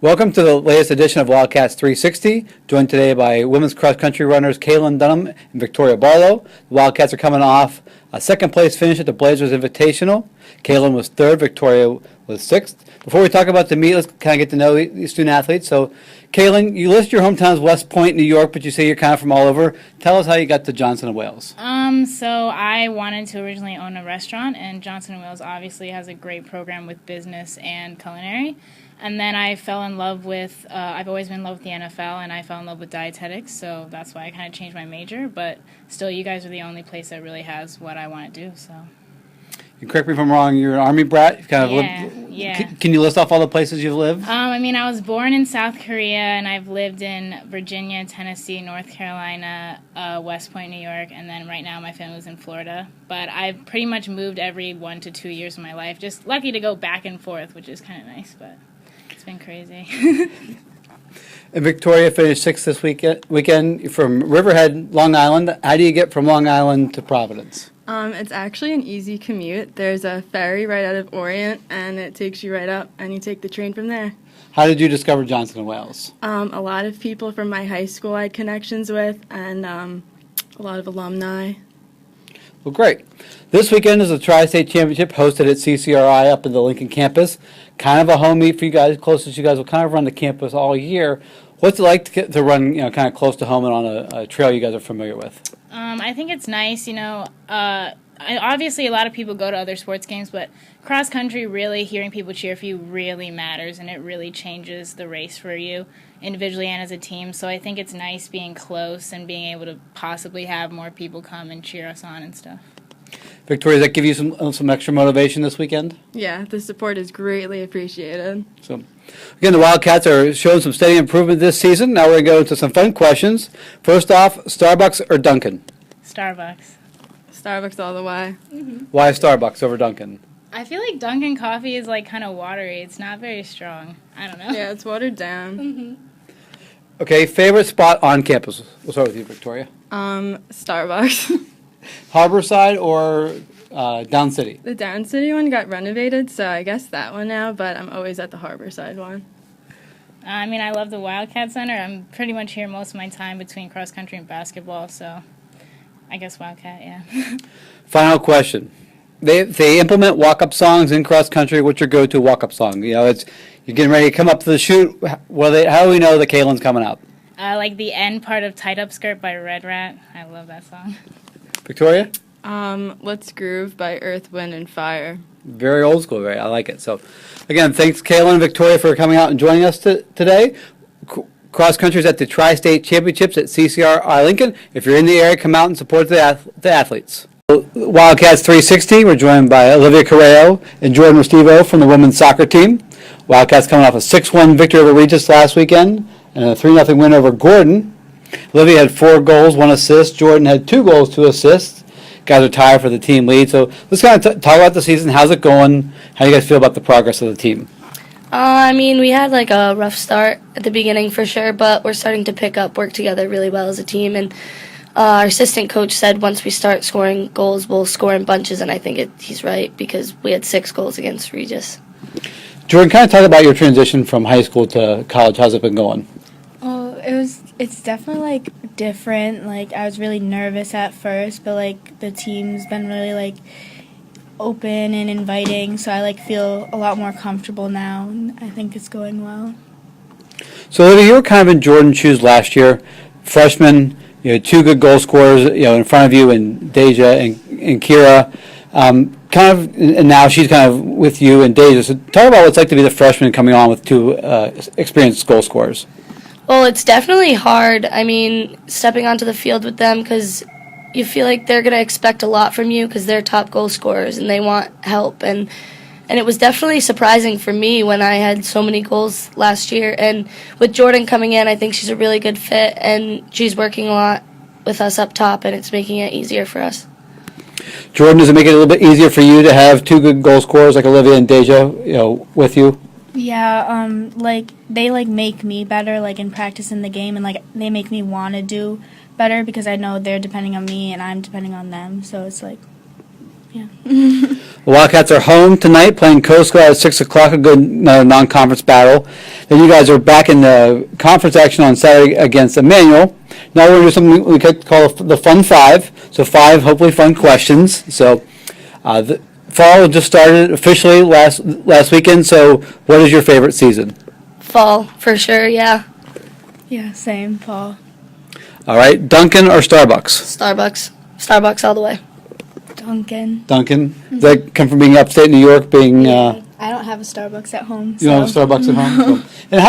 Welcome to the latest edition of Wildcats 360, joined today by women's cross-country runners Kaylin Dunham and Victoria Barlow. The Wildcats are coming off a second-place finish at the Blazers Invitational. Kaylin was third, Victoria was sixth. Before we talk about the meet, let's kind of get to know these student-athletes. So, Kaylin, you list your hometown as West Point, New York, but you say you're kind of from all over. Tell us how you got to Johnson & Wales. So I wanted to originally own a restaurant, and Johnson & Wales obviously has a great program with business and culinary. And then I fell in love with, I've always been in love with the NFL, and I fell in love with dietetics, so that's why I kind of changed my major. But still, you guys are the only place that really has what I want to do, so. And correct me if I'm wrong, you're an Army brat? You've kind of lived, Can you list off all the places you've lived? I was born in South Korea, and I've lived in Virginia, Tennessee, North Carolina, West Point, New York, and then right now my family is in Florida. But I've pretty much moved every 1 to 2 years of my life. Just lucky to go back and forth, which is kind of nice, but it's been crazy. And Victoria finished sixth this weekend from Riverhead, Long Island. How do you get from Long Island to Providence? It's actually an easy commute. There's a ferry right out of Orient, and it takes you right up, and you take the train from there. How did you discover Johnson & Wales? A lot of people from my high school I had connections with, and a lot of alumni. Well, great. This weekend is the Tri-State Championship hosted at CCRI up in the Lincoln campus. Kind of a home meet for you guys, closest you guys will kind of run the campus all year. What's it like to run, kind of close to home and on a trail you guys are familiar with? I think it's nice, obviously a lot of people go to other sports games, but cross country, really hearing people cheer for you really matters, and it really changes the race for you individually and as a team. So I think it's nice being close and being able to possibly have more people come and cheer us on and stuff. Victoria, does that give you some extra motivation this weekend? Yeah, the support is greatly appreciated. So, again, the Wildcats are showing some steady improvement this season. Now we're going to go into some fun questions. First off, Starbucks or Dunkin'? Starbucks. Starbucks all the way. Mm-hmm. Why Starbucks over Dunkin'? I feel like Dunkin' coffee is like kind of watery. It's not very strong. I don't know. Yeah, it's watered down. Mm-hmm. Okay, favorite spot on campus? We'll start with you, Victoria. Starbucks. Harborside or Down City? The Down City one got renovated, so I guess that one now, but I'm always at the Harborside one. I love the Wildcat Center. I'm pretty much here most of my time between cross country and basketball, so I guess Wildcat, yeah. Final question. They implement walk-up songs in cross country. What's your go-to walk-up song? You're getting ready to come up to the chute. How do we know that Kaylin's coming up? Like the end part of Tied Up Skirt by Red Rat. I love that song. Victoria? Let's Groove by Earth, Wind & Fire. Very old school, right? I like it. So, again, thanks, Kaylin and Victoria, for coming out and joining us today. Cross country is at the Tri-State Championships at CCRI Lincoln. If you're in the area, come out and support the athletes. Wildcats 360, we're joined by Olivia Carreo and Jordan Restivo from the women's soccer team. Wildcats coming off a 6-1 victory over Regis last weekend and a 3-0 win over Gordon. Olivia had 4 goals, 1 assist. Jordan had 2 goals, 2 assists. Guys are tied for the team lead. So let's kind of talk about the season. How's it going? How do you guys feel about the progress of the team? We had like a rough start at the beginning for sure, but we're starting to pick up, work together really well as a team. And our assistant coach said once we start scoring goals, we'll score in bunches, and I think he's right because we had 6 goals against Regis. Jordan, kind of talk about your transition from high school to college. How's it been going? Oh, it's definitely like different. Like I was really nervous at first, but like the team's been really like open and inviting, so I like feel a lot more comfortable now, and I think it's going well. So Olivia, you were kind of in Jordan's shoes last year. Freshman, you had 2 good goal scorers, in front of you, and Deja and Kira. And now she's kind of with you and Deja. So talk about what it's like to be the freshman coming on with 2 experienced goal scorers. Well, it's definitely hard. Stepping onto the field with them because you feel like they're going to expect a lot from you because they're top goal scorers and they want help. And it was definitely surprising for me when I had so many goals last year. And with Jordan coming in, I think she's a really good fit, and she's working a lot with us up top, and it's making it easier for us. Jordan, does it make it a little bit easier for you to have 2 good goal scorers like Olivia and Deja, with you? Yeah, they make me better in practice in the game, and they make me want to do better because I know they're depending on me and I'm depending on them. So it's Yeah. The Wildcats are home tonight playing Coast Guard at 6 o'clock, a good non-conference battle. Then you guys are back in the conference action on Saturday against Emmanuel. Now we're going to do something we could call the Fun Five. So 5 hopefully fun questions. So the fall just started officially last weekend. So what is your favorite season? Fall, for sure, yeah. Yeah, same, Paul. All right, Dunkin' or Starbucks? Starbucks all the way. Duncan. Dunkin'. Does that come from being upstate New York, being... I don't have a Starbucks at home. You don't have Starbucks at home? Cool. And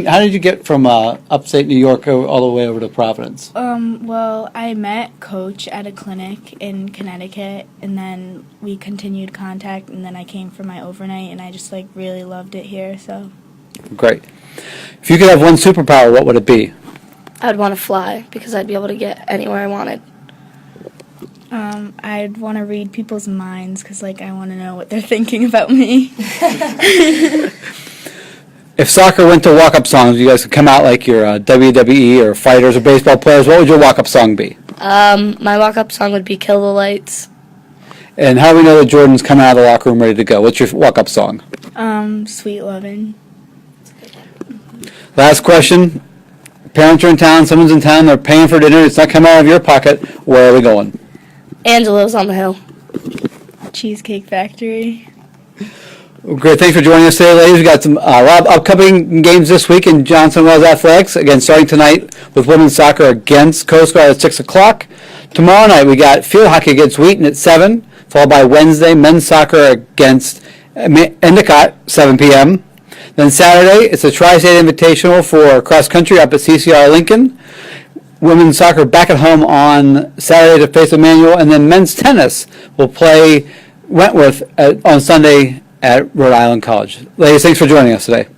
how did you get from upstate New York all the way over to Providence? Well, I met Coach at a clinic in Connecticut, and then we continued contact, and then I came for my overnight, and I just really loved it here. So Great. If you could have one superpower, what would it be? I'd want to fly because I'd be able to get anywhere I wanted. I'd want to read people's minds because I want to know what they're thinking about me. If soccer went to walk-up songs, you guys could come out like your WWE or fighters or baseball players. What would your walk-up song be? My walk-up song would be Kill the Lights. And how do we know that Jordan's coming out of the locker room ready to go? What's your walk-up song? Sweet Lovin'. Last question. Parents are in town. Someone's in town. They're paying for dinner. It's not coming out of your pocket. Where are we going? Angelo's on the Hill. Cheesecake Factory. Great. Thanks for joining us today, ladies. We've got some upcoming games this week in Johnson Wells Athletics. Again, starting tonight with women's soccer against Coast Guard at 6 o'clock. Tomorrow night, we got field hockey against Wheaton at 7, followed by Wednesday, men's soccer against Endicott, 7 p.m. Then Saturday, it's a Tri-State Invitational for cross country up at CCR Lincoln. Women's soccer back at home on Saturday to face Emmanuel, and then men's tennis will play Wentworth on Sunday at Rhode Island College. Ladies, thanks for joining us today.